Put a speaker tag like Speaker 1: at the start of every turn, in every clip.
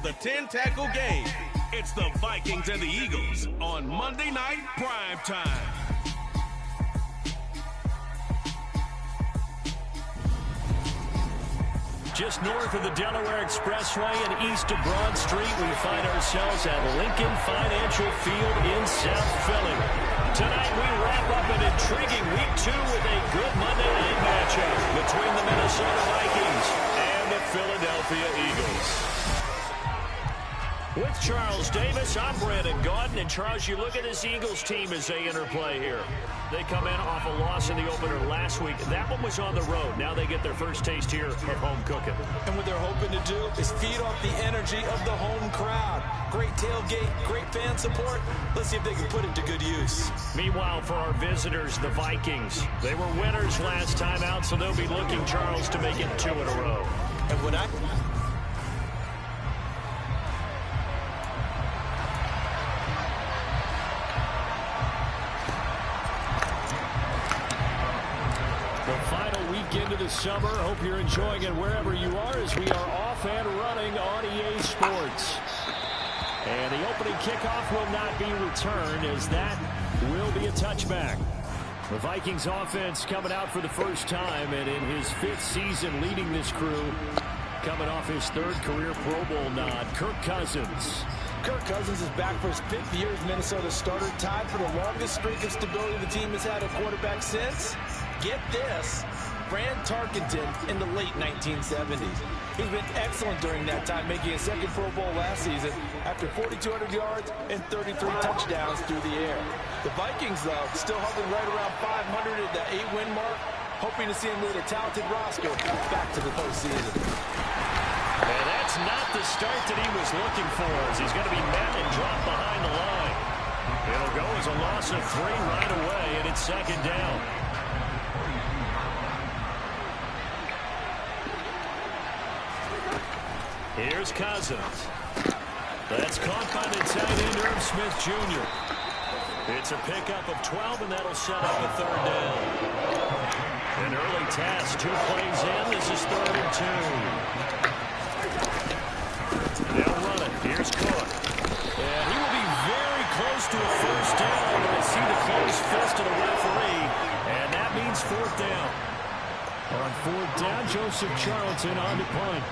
Speaker 1: with a 10-tackle game. It's the Vikings and the Eagles on Monday Night Prime Time.
Speaker 2: Just north of the Delaware Expressway and east of Broad Street, we find ourselves at Lincoln Financial Field in South Philly. Tonight we wrap up an intriguing Week 2 with a good Monday night matchup between the Minnesota Vikings and the Philadelphia Eagles. With Charles Davis, I'm Brandon Gaudin. And Charles, you look at this Eagles team as they interplay here. They come in off a loss in the opener last week. That one was on the road. Now they get their first taste here of home cooking.
Speaker 3: And what they're hoping to do is feed off the energy of the home crowd. Great tailgate, great fan support. Let's see if they can put it to good use.
Speaker 2: Meanwhile, for our visitors, the Vikings, they were winners last time out, so they'll be looking, Charles, to make it 2 in a row.
Speaker 3: And when
Speaker 2: into the summer. Hope you're enjoying it wherever you are as we are off and running on EA Sports. And the opening kickoff will not be returned as that will be a touchback. The Vikings offense coming out for the first time and in his 5th season leading this crew, coming off his 3rd career Pro Bowl nod, Kirk Cousins.
Speaker 3: Kirk Cousins is back for his 5th year as Minnesota starter, tied for the longest streak of stability the team has had a quarterback since. Get this. Fran Tarkenton in the late 1970s. He's been excellent during that time, making his 2nd Pro Bowl last season after 4,200 yards and 33 touchdowns through the air. The Vikings, though, still hovering right around 500 at the 8-win mark, hoping to see him lead a talented roster back to the postseason.
Speaker 2: And that's not the start that he was looking for, as he's going to be met and dropped behind the line. It'll go as a loss of 3 right away, and it's 2nd down. Here's Cousins. That's caught by the tight end, Irv Smith Jr. It's a pickup of 12, and that'll set up a 3rd down. An early task, 2 plays in. This is 3rd and 2. They'll run it. Here's Cook. And he will be very close to a 1st down. I see the closed fist of the referee, and that means 4th down. On 4th down, Joseph Charlton on the punt.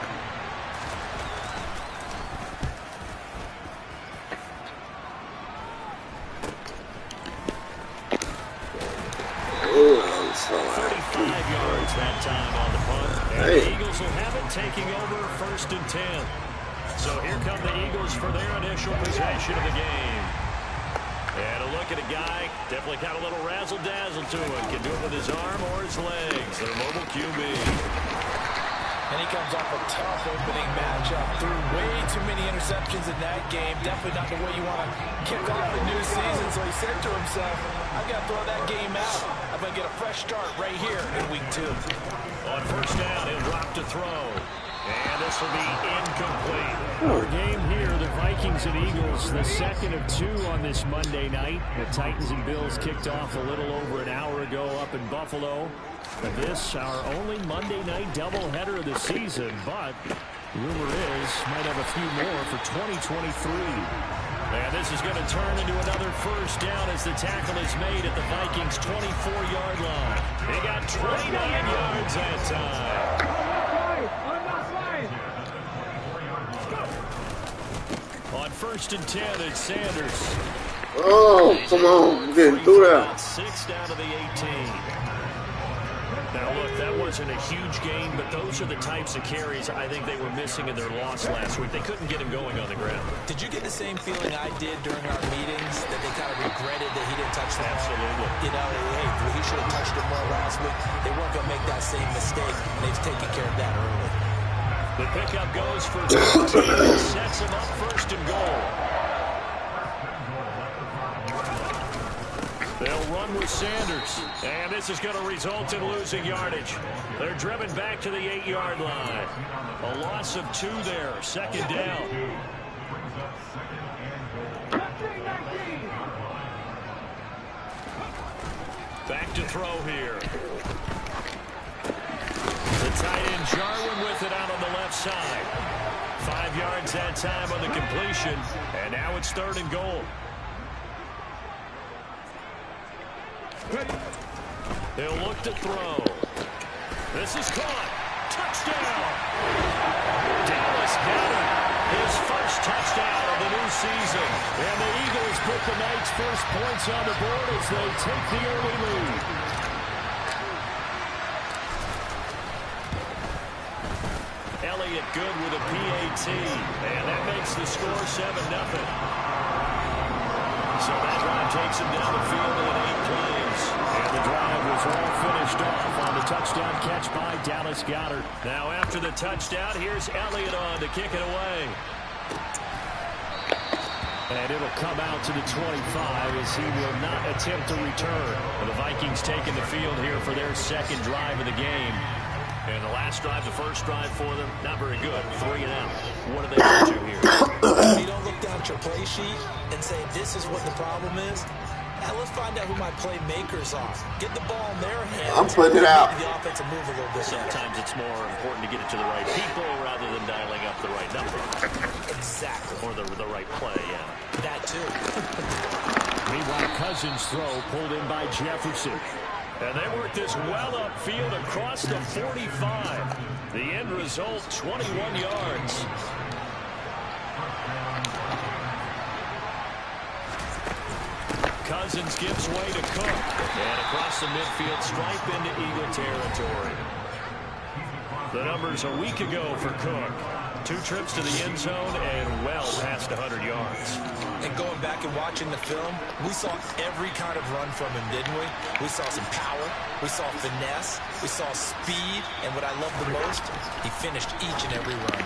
Speaker 2: That time on the punt. And the Eagles will have it, taking over 1st and 10. So here come the Eagles for their initial possession of the game. And a look at a guy, definitely got a little razzle-dazzle to him. Can do it with his arm or his legs. Their mobile QB.
Speaker 3: And he comes off a tough opening matchup. Threw way too many interceptions in that game. Definitely not the way you want to kick off the new season. So he said to himself, I've got to throw that game out. I'm going to get a fresh start right here in Week 2.
Speaker 2: On 1st down, he'll drop to throw. And this will be incomplete. Our game here, the Vikings and Eagles, the 2nd of 2 on this Monday night. The Titans and Bills kicked off a little over an hour ago up in Buffalo. And this, our only Monday night doubleheader of the season, but rumor is might have a few more for 2023. And this is going to turn into another 1st down as the tackle is made at the Vikings' 24-yard line. They got 29 yards that time. On 1st and 10, it's Sanders.
Speaker 4: Oh, come on. Getting through that.
Speaker 2: 6 down to the 18. Now, look, that wasn't a huge gain, but those are the types of carries I think they were missing in their loss last week. They couldn't get him going on the ground.
Speaker 3: Did you get the same feeling I did during our meetings, that they kind of regretted that he didn't touch the ball?
Speaker 2: Absolutely.
Speaker 3: You know, hey, he should have touched it more last week. They weren't going to make that same mistake, and they've taken care of that early.
Speaker 2: The pickup goes for 15 and sets him up 1st and goal. They'll run with Sanders, and this is going to result in losing yardage. They're driven back to the 8-yard line. A loss of 2 there, 2nd down. Back to throw here. The tight end Jarwin with it out on the left side. 5 yards that time on the completion. And now it's 3rd and goal. He'll look to throw. This is caught. Touchdown. Dallas got it. His first touchdown of the new season. And the Eagles put the night's first points on the board as they take the early lead. Elliott good with a PAT. And that makes the score 7-0. So that drive takes him down the field in 8 plays. And the drive was all finished off on the touchdown catch by Dallas Goedert. Now after the touchdown, here's Elliott on to kick it away. And it'll come out to the 25 as he will not attempt to return. And the Vikings taking the field here for their second drive of the game. And the last drive, the first drive for them, not very good. 3 and out. What do they do here?
Speaker 3: You don't look down at your play sheet and say, this is what the problem is. Now let's find out who my playmakers are. Get the ball in their hands.
Speaker 4: I'm putting it out.
Speaker 3: The offense will move a little bit.
Speaker 2: Sometimes it's more important to get it to the right people rather than dialing up the right number.
Speaker 3: Exactly.
Speaker 2: Or the right play, yeah.
Speaker 3: That too.
Speaker 2: Meanwhile, Cousins' throw pulled in by Jefferson. And they work this well upfield across the 45. The end result, 21 yards. Cousins gives way to Cook. And across the midfield, stripe into Eagle territory. The numbers a week ago for Cook. 2 trips to the end zone and well past 100 yards.
Speaker 3: And going back and watching the film, we saw every kind of run from him, didn't we? We saw some power, we saw finesse, we saw speed, and what I love the most, he finished each and every run.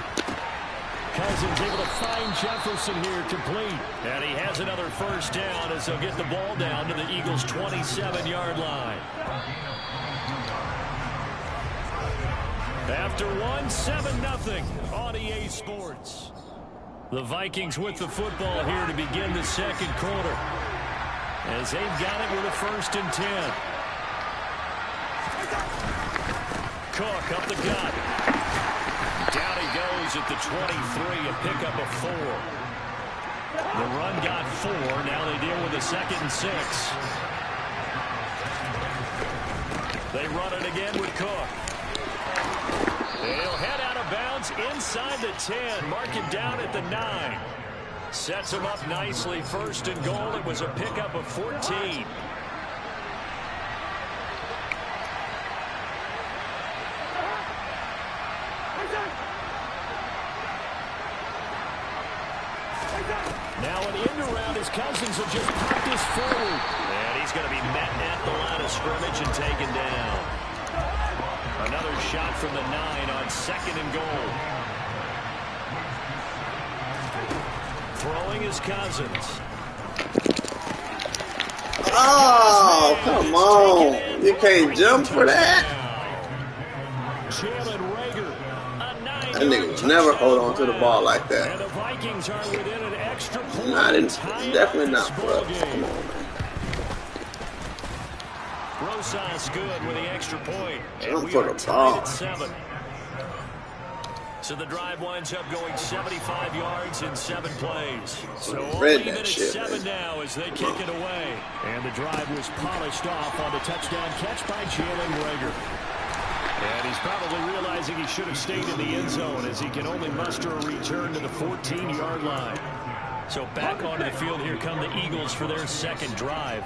Speaker 2: Cousins able to find Jefferson here complete. And he has another first down as they'll get the ball down to the Eagles' 27-yard line. After 7-0 on EA Sports. The Vikings with the football here to begin the second quarter. As they've got it with a 1st and 10. Cook up the gut. Down he goes at the 23, a pickup of 4. The run got 4. Now they deal with a 2nd and 6. They run it again with Cook. He'll head out of bounds inside the 10. Mark him down at the 9. Sets him up nicely. 1st and goal. It was a pickup of 14. Now an end around as Cousins will just pop this forward. And he's going to be met at the line of scrimmage and taken down. Another shot from the 9 on 2nd and goal. Throwing is Cousins.
Speaker 4: Oh, come on. You can't jump for that. That nigga would never hold on to the ball like that.
Speaker 2: And the Vikings are within an extra point.
Speaker 4: Definitely not, bro. Come on, man.
Speaker 2: Rosas good with the extra point. And we
Speaker 4: for
Speaker 2: are
Speaker 4: the
Speaker 2: tied
Speaker 4: ball.
Speaker 2: at 7. So the drive winds up going 75 yards in 7 plays. So all even at 7 now as they kick it away. And the drive was polished off on the touchdown catch by Jalen Reagor. And he's probably realizing he should have stayed in the end zone as he can only muster a return to the 14-yard line. So back onto the field here come the Eagles for their second drive.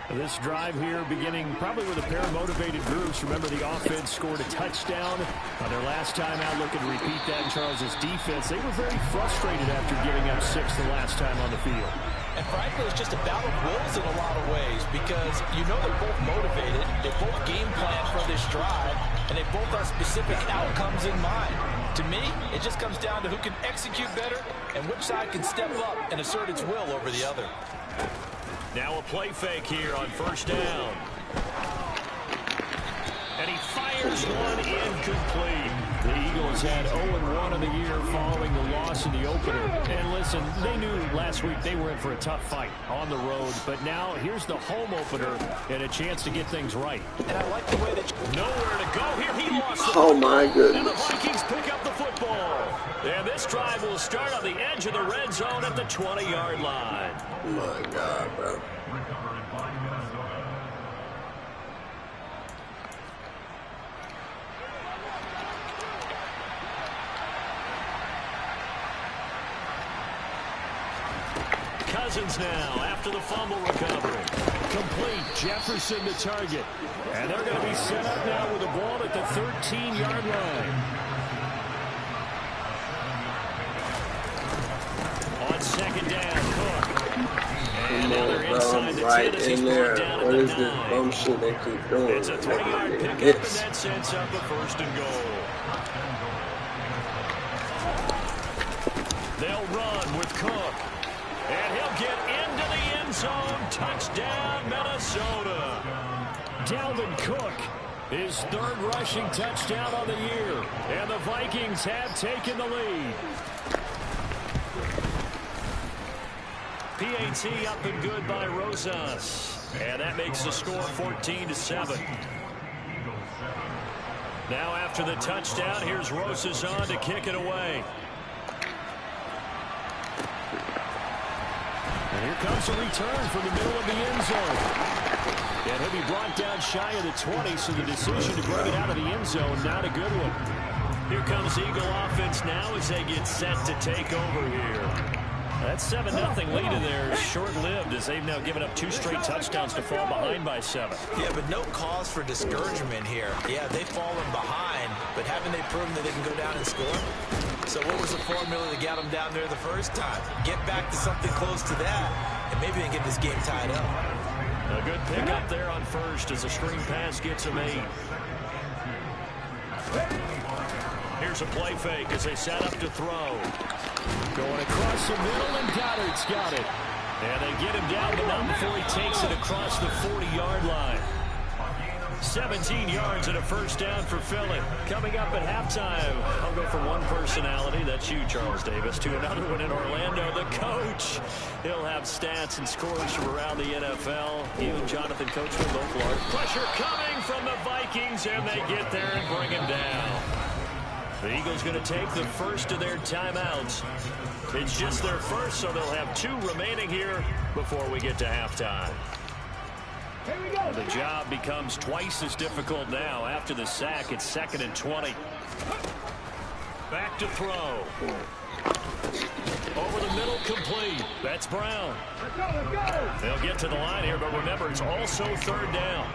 Speaker 2: This drive here beginning probably with a pair of motivated groups. Remember, the offense scored a touchdown on their last time out. Looking to repeat that in Charles's defense. They were very frustrated after giving up 6 the last time on the field.
Speaker 3: And frankly, it's just a battle of wills in a lot of ways because you know they're both motivated. They both game plan for this drive, and they both have specific outcomes in mind. To me, it just comes down to who can execute better and which side can step up and assert its will over the other. Now a play fake here on 1st down.
Speaker 2: And he fires one incomplete. The Eagles had 0-1 of the year following the loss in the opener. And listen, they knew last week they were in for a tough fight on the road. But now here's the home opener and a chance to get things right.
Speaker 3: And I like the way that
Speaker 2: nowhere to go here. He lost the
Speaker 4: Oh my
Speaker 2: and the
Speaker 4: goodness.
Speaker 2: Vikings pick up the football. And this drive will start on the edge of the red zone at the 20-yard line.
Speaker 4: Oh my God, bro.
Speaker 2: Cousins now after the fumble recovery. Complete. Jefferson the target. And they're going to be set up now with the ball at the 13-yard line. On second down, Cook. And now they're inside the 10 as he's brought down at the 9.
Speaker 4: Bum shit they keep doing?
Speaker 2: It's a 3-yard pickup, and that sets up a 1st and goal. They'll run with Cook. And he'll get into the end zone. Touchdown, Minnesota. Dalvin Cook, his 3rd rushing touchdown on the year. And the Vikings have taken the lead. PHI up and good by Rosas. And that makes the score 14-7. Now after the touchdown, here's Rosas on to kick it away. And here comes a return from the middle of the end zone. And he'll be brought down shy of the 20, so the decision to bring it out of the end zone, not a good one. Here comes Eagle offense now as they get set to take over here. That 7-0 lead of theirs short-lived as they've now given up 2 straight touchdowns to fall behind by 7.
Speaker 3: Yeah, but no cause for discouragement here. Yeah, they've fallen behind, but haven't they proven that they can go down and score? So what was the formula that got them down there the first time? Get back to something close to that, and maybe they can get this game tied up.
Speaker 2: A good pickup there on first as a screen pass gets them 8. Here's a play fake as they set up to throw. Going across the middle, and Goddard's got it. And they get him down, but not before he takes it across the 40-yard line. 17 yards and a 1st down for Philly. Coming up at halftime, I'll go from one personality, that's you, Charles Davis, to another one in Orlando, the coach. He'll have stats and scores from around the NFL. You and Jonathan Coachman both large. Pressure coming from the Vikings, and they get there and bring him down. The Eagles going to take the first of their timeouts. It's just their first, so they'll have 2 remaining here before we get to halftime. The job becomes twice as difficult now. After the sack, it's 2nd and 20. Back to throw. Over the middle, complete. That's Brown. They'll get to the line here, but remember, it's also 3rd down.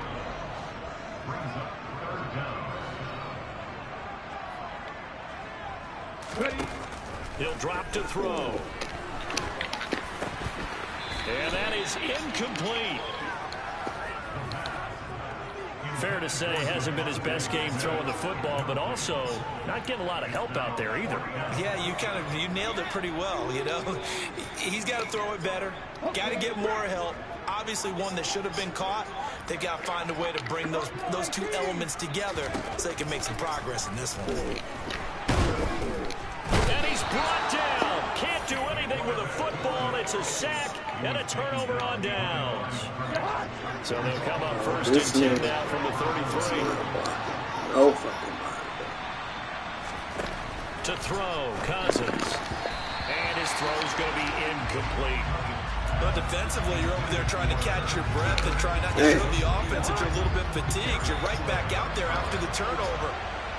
Speaker 2: He'll drop to throw. And that is incomplete. Fair to say, hasn't been his best game throwing the football, but also not getting a lot of help out there either.
Speaker 3: Yeah, you nailed it pretty well, you know. He's got to throw it better. Got to get more help. Obviously one that should have been caught. They've got to find a way to bring those 2 elements together so they can make some progress in this one.
Speaker 2: And he's brought down. Can't do anything with a football. It's a sack and a turnover on downs. So they'll come up 1st and 10 now from the 33.
Speaker 4: Oh, fucking.
Speaker 2: To throw, Cousins. And his throw's going to be incomplete.
Speaker 3: But defensively, you're over there trying to catch your breath and try not to show the offense that you're a little bit fatigued. You're right back out there after the turnover.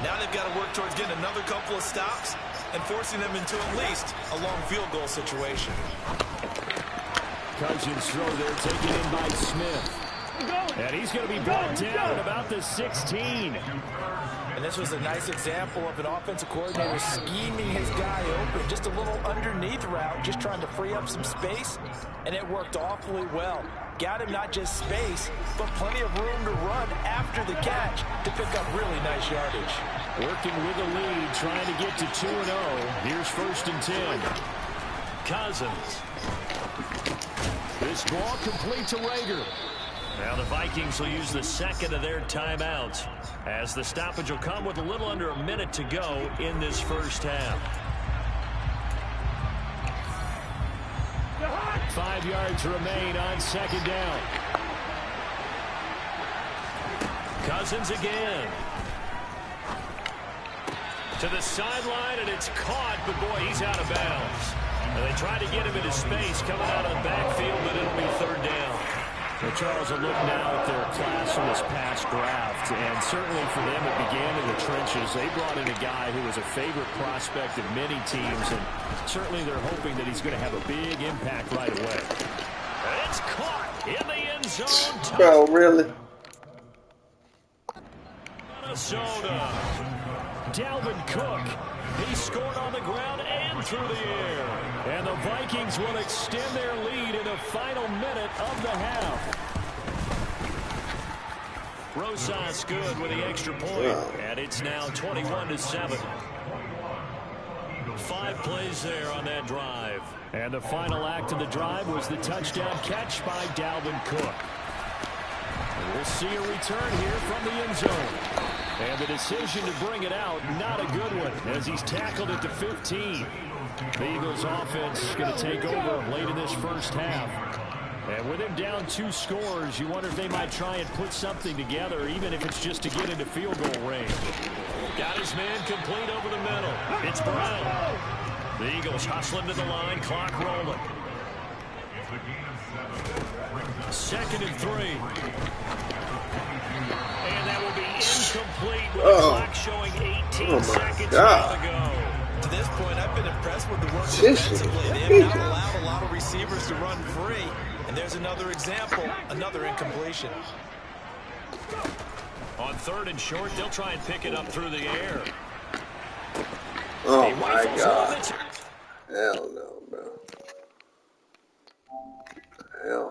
Speaker 3: Now they've got to work towards getting another couple of stops and forcing them into at least a long field goal situation.
Speaker 2: Cousins throw there, taken in by Smith. And he's going to be brought down at about the 16.
Speaker 3: And this was a nice example of an offensive coordinator scheming his guy open. Just a little underneath route, just trying to free up some space. And it worked awfully well. Got him not just space, but plenty of room to run after the catch to pick up really nice yardage.
Speaker 2: Working with the lead, trying to get to 2-0. Here's 1st and 10. Cousins. This ball complete to Rager. Now the Vikings will use the second of their timeouts, as the stoppage will come with a little under a minute to go in this first half. 5 yards remain on second down. Cousins again. To the sideline, and it's caught, but boy, he's out of bounds. And they try to get him into space coming out of the backfield, but it'll be third down. So Charles, will look now at their class from this past draft, and certainly for them it began in the trenches. They brought in a guy who was a favorite prospect of many teams, and certainly they're hoping that he's going to have a big impact right away. And it's caught in the end zone.
Speaker 4: Bro, really?
Speaker 2: Minnesota. Dalvin Cook. He scored on the ground and through the air. And the Vikings will extend their lead in the final minute of the half. Rosas good with the extra point. And it's now 21-7. 5 plays there on that drive. And the final act of the drive was the touchdown catch by Dalvin Cook. And we'll see a return here from the end zone. And the decision to bring it out, not a good one, as he's tackled at the 15. The Eagles offense going to take over late in this first half. And with him down 2 scores, you wonder if they might try and put something together, even if it's just to get into field goal range. Got his man complete over the middle. It's Brown. The Eagles hustling to the line, clock rolling. 2nd and 3. And that will be incomplete with the clock showing 18 seconds to go.
Speaker 3: To this point, I've been impressed with the work defensively. They have not allowed a lot of receivers to run free. And there's another example, another incompletion.
Speaker 2: On 3rd and short, they'll try and pick it up through the air.
Speaker 4: Oh, my God. Hell no, bro. Hell